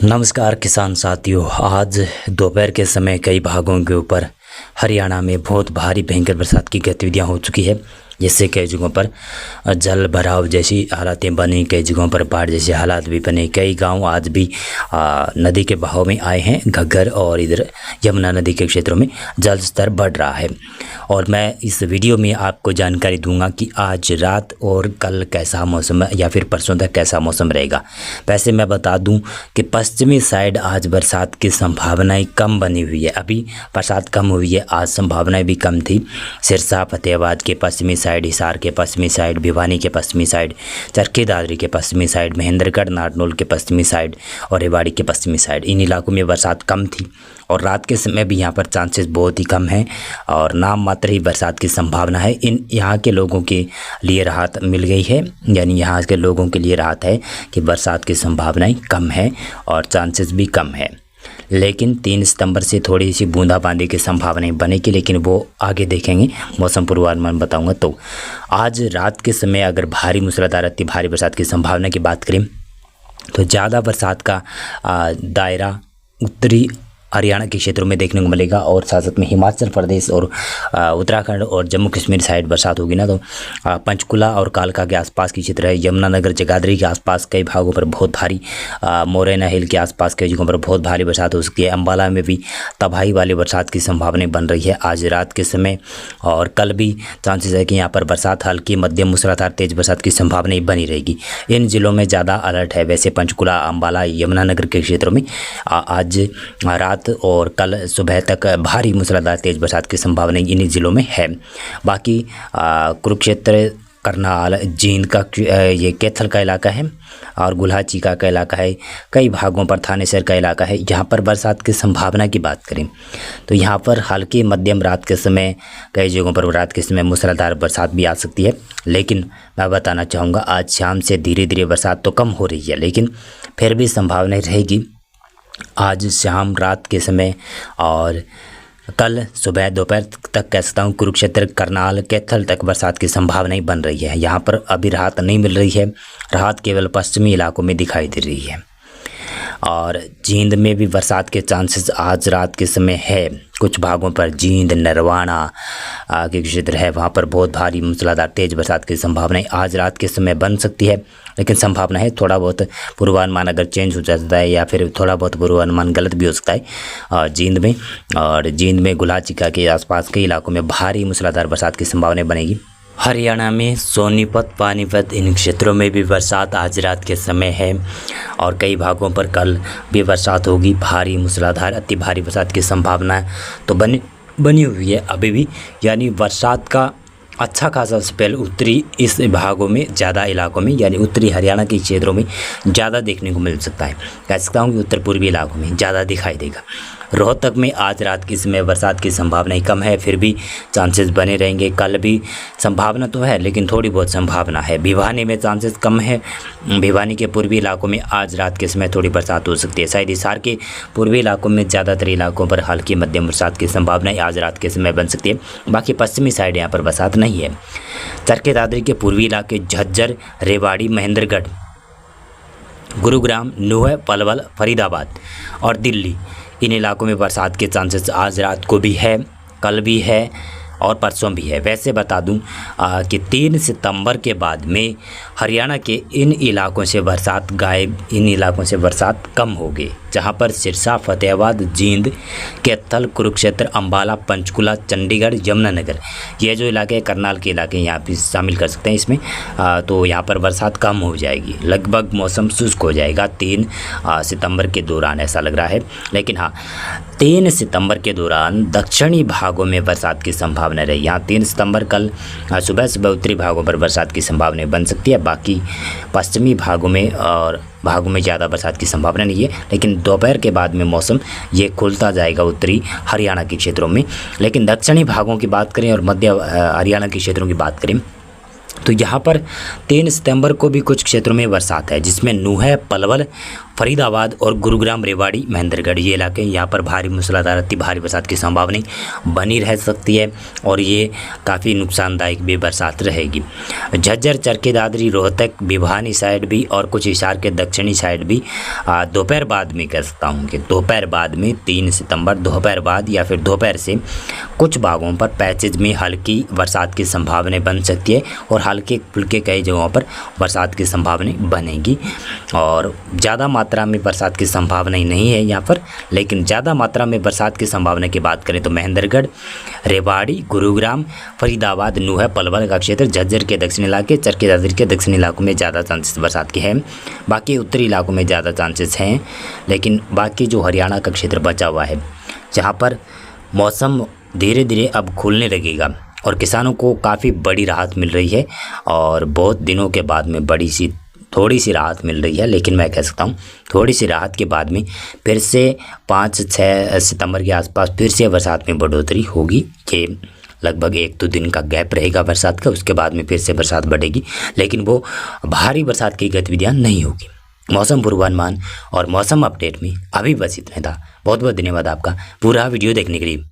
नमस्कार किसान साथियों। आज दोपहर के समय कई भागों के ऊपर हरियाणा में बहुत भारी भयंकर बरसात की गतिविधियां हो चुकी है, जिससे कई जगहों पर जल भराव जैसी हालातें बनी, कई जगहों पर बाढ़ जैसे हालात भी बने। कई गांव आज भी नदी के बहाव में आए हैं। घग्गर और इधर यमुना नदी के क्षेत्रों में जल स्तर बढ़ रहा है और मैं इस वीडियो में आपको जानकारी दूंगा कि आज रात और कल कैसा मौसम है या फिर परसों तक कैसा मौसम रहेगा। वैसे मैं बता दूं कि पश्चिमी साइड आज बरसात की संभावनाएं कम बनी हुई है। अभी बरसात कम हुई है, आज संभावनाएं भी कम थी। सिरसा, फतेहाबाद के पश्चिमी साइड, हिसार के पश्चिमी साइड, भिवानी के पश्चिमी साइड, चरखी दादरी के पश्चिमी साइड, महेंद्रगढ़, नारनौल के पश्चिमी साइड और रेवाड़ी के पश्चिमी साइड, इन इलाकों में बरसात कम थी और रात के समय भी यहाँ पर चांसेस बहुत ही कम हैं और नाम मात्र ही बरसात की संभावना है। यहाँ के लोगों के लिए राहत मिल गई है, यानी यहाँ के लोगों के लिए राहत है कि बरसात की संभावनाएं कम है और चांसेस भी कम है। लेकिन 3 सितंबर से थोड़ी सी बूंदाबांदी की संभावनाएं बनेगी, लेकिन वो आगे देखेंगे। मौसम पूर्वानुमान बताऊंगा। तो आज रात के समय अगर भारी मूसलाधार अति भारी बरसात की संभावना की बात करें तो ज़्यादा बरसात का दायरा उत्तरी हरियाणा के क्षेत्रों में देखने को मिलेगा और साथ साथ में हिमाचल प्रदेश और उत्तराखंड और जम्मू कश्मीर साइड बरसात होगी ना। तो पंचकुला और कालका के आसपास की क्षेत्र है, यमुनानगर, जगाधरी के आसपास कई भागों पर बहुत भारी, मोरैना हिल के आसपास कई जगहों पर बहुत भारी बरसात हो सकती है। अम्बाला में भी तबाही वाली बरसात की संभावना बन रही है आज रात के समय और कल भी चांसेस है कि यहाँ पर बरसात हल्की मध्यम मूसलाधार तेज बरसात की संभावना बनी रहेगी। इन जिलों में ज़्यादा अलर्ट है। वैसे पंचकुला, अम्बाला, यमुनानगर के क्षेत्रों में आज रात और कल सुबह तक भारी मूसलाधार तेज बरसात की संभावना इन्हीं जिलों में है। बाकी कुरुक्षेत्र, करनाल, जींद का ये कैथल का इलाका है और गुल्हाचीका का इलाका है। कई भागों पर थानेसर का इलाका है। यहाँ पर बरसात की संभावना की बात करें तो यहाँ पर हल्की मध्यम रात के समय कई जगहों पर रात के समय मूसलाधार बरसात भी आ सकती है। लेकिन मैं बताना चाहूँगा आज शाम से धीरे धीरे बरसात तो कम हो रही है, लेकिन फिर भी संभावना रहेगी आज शाम रात के समय और कल सुबह दोपहर तक कह सकता हूँ। कुरुक्षेत्र, करनाल, कैथल तक बरसात की संभावनाएं बन रही है। यहाँ पर अभी राहत नहीं मिल रही है, राहत केवल पश्चिमी इलाकों में दिखाई दे रही है और जींद में भी बरसात के चांसेस आज रात के समय है। कुछ भागों पर जींद, नरवाना के क्षेत्र है, वहाँ पर बहुत भारी मूसलाधार तेज बरसात की संभावनाएं आज रात के समय बन सकती है। लेकिन संभावना है थोड़ा बहुत पूर्वानुमान अगर चेंज हो जाता है या फिर थोड़ा बहुत पूर्वानुमान गलत भी हो सकता है। और जींद में गुल्हाचीका के आसपास के इलाकों में भारी मूसलाधार बरसात की संभावना बनेगी। हरियाणा में सोनीपत, पानीपत, इन क्षेत्रों में भी बरसात आज रात के समय है और कई भागों पर कल भी बरसात होगी। भारी मूसलाधार अति भारी बरसात की संभावना तो बनी हुई है अभी भी, यानी बरसात का अच्छा खासा स्पेल उत्तरी इस भागों में, ज़्यादा इलाकों में, यानी उत्तरी हरियाणा के क्षेत्रों में ज़्यादा देखने को मिल सकता है। कह सकता हूँ कि उत्तर पूर्वी इलाकों में ज़्यादा दिखाई देगा। रोहतक में आज रात के समय बरसात की संभावना कम है, फिर भी चांसेस बने रहेंगे। कल भी संभावना तो है लेकिन थोड़ी बहुत संभावना है। भिवानी में चांसेस कम है। भिवानी के पूर्वी इलाकों में आज रात के समय थोड़ी बरसात हो सकती है। शायद हिसार के पूर्वी इलाकों में ज़्यादातर इलाकों पर हल्की मध्यम बरसात की संभावना आज रात के समय बन सकती है। बाकी पश्चिमी साइड यहाँ पर बरसात नहीं है। चरखी दादरी के पूर्वी इलाके झज्जर, रेवाड़ी, महेंद्रगढ़, गुरुग्राम, नूंह, पलवल, फरीदाबाद और दिल्ली, इन इलाकों में बरसात के चांसेस आज रात को भी है, कल भी है और परसों भी है। वैसे बता दूं कि 3 सितंबर के बाद में हरियाणा के इन इलाकों से बरसात गायब, इन इलाकों से बरसात कम होगी, जहां पर सिरसा, फतेहाबाद, जींद, कैथल, कुरुक्षेत्र, अम्बाला, पंचकुला, चंडीगढ़, यमुनानगर, ये जो इलाके हैं करनाल के इलाके यहाँ भी शामिल कर सकते हैं इसमें। तो यहाँ पर बरसात कम हो जाएगी, लगभग मौसम शुष्क हो जाएगा 3 सितंबर के दौरान, ऐसा लग रहा है। लेकिन हाँ, 3 सितंबर के दौरान दक्षिणी भागों में बरसात की संभावना रही। यहाँ 3 सितंबर कल सुबह उत्तरी भागों पर बरसात की संभावना बन सकती है। बाकी पश्चिमी भागों में ज़्यादा बरसात की संभावना नहीं है, लेकिन दोपहर के बाद में मौसम ये खुलता जाएगा उत्तरी हरियाणा के क्षेत्रों में। लेकिन दक्षिणी भागों की बात करें और मध्य हरियाणा के क्षेत्रों की बात करें तो यहाँ पर 3 सितंबर को भी कुछ क्षेत्रों में बरसात है, जिसमें नूंह, पलवल, फरीदाबाद और गुरुग्राम, रेवाड़ी, महेंद्रगढ़ ये इलाके, यहाँ पर भारी मूसलाधार अति भारी बरसात की संभावना बनी रह सकती है और ये काफ़ी नुकसानदायक भी बरसात रहेगी। झज्जर, चरखी दादरी, रोहतक, भिवानी साइड भी और कुछ हिसार के दक्षिणी साइड भी दोपहर बाद में कह सकता हूँ कि दोपहर बाद में 3 सितंबर दोपहर बाद या फिर दोपहर से कुछ भागों पर पैचेज में हल्की बरसात की संभावना बन सकती है और हल्के फुल्के कई जगहों पर बरसात की संभावना बनेगी। और ज़्यादा मात्रा में बरसात की संभावना ही नहीं है यहाँ पर, लेकिन ज़्यादा मात्रा में बरसात की संभावना की बात करें तो महेंद्रगढ़, रेवाड़ी, गुरुग्राम, फरीदाबाद, नूंह, पलवल का क्षेत्र, झज्जर के दक्षिणी इलाके, चरखी दादरी के दक्षिणी इलाकों में ज़्यादा चांसेस बरसात के हैं। बाकी उत्तरी इलाकों में ज़्यादा चांसेस हैं, लेकिन बाकी जो हरियाणा का क्षेत्र बचा हुआ है जहाँ पर मौसम धीरे धीरे अब खुलने लगेगा और किसानों को काफ़ी बड़ी राहत मिल रही है और बहुत दिनों के बाद में थोड़ी सी राहत मिल रही है। लेकिन मैं कह सकता हूँ थोड़ी सी राहत के बाद में फिर से 5-6 सितंबर के आसपास फिर से बरसात में बढ़ोतरी होगी। ये लगभग 1-2 दिन का गैप रहेगा बरसात का, उसके बाद में फिर से बरसात बढ़ेगी, लेकिन वो भारी बरसात की गतिविधियाँ नहीं होगी। मौसम पूर्वानुमान और मौसम अपडेट में अभी बस इतना था। बहुत बहुत धन्यवाद आपका पूरा वीडियो देखने के लिए।